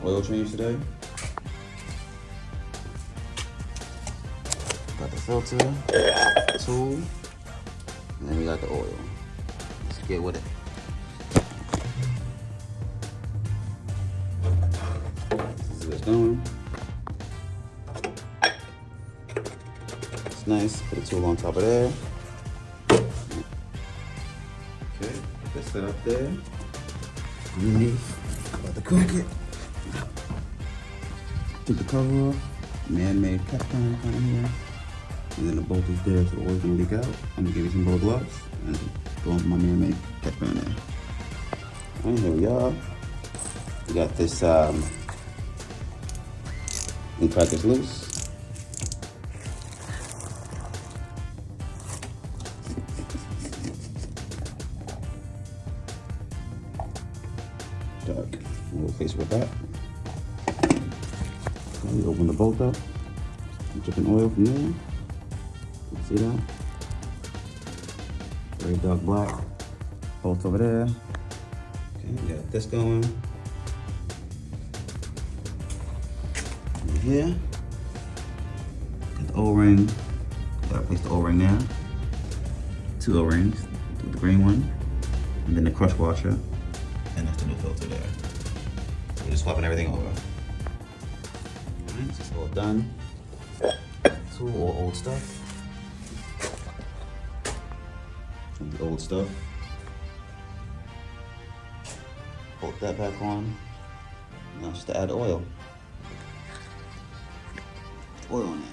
oil change today. Got the filter, tool, and then we got the oil. Let's get with it. This is where it's going. It's nice. Put the tool on top of there. Okay, put this set up there. Underneath, about to cook it. Took the cover off. Man-made cap kind of here. And then the bolt is there, so the oil's gonna leak out. I'm gonna give you some gold gloves and go on my man-made cap pan there. And here we are. We got this, let me pry this loose. Dark. We'll face with that. Okay, we open the bolt up. Dripping oil from there. You can see that? Very dark black. Bolt over there. Okay, we got this going. And here. Got the O-ring. Gotta place the O-ring there. 2 O-rings. The green one. And then the crush washer. And that's the new filter there. So we're just swapping everything over. Alright, this is all done. All old stuff. Some of the old stuff. Bolt that back on. Now just to add oil. Oil on it.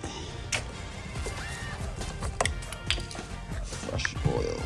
Fresh oil.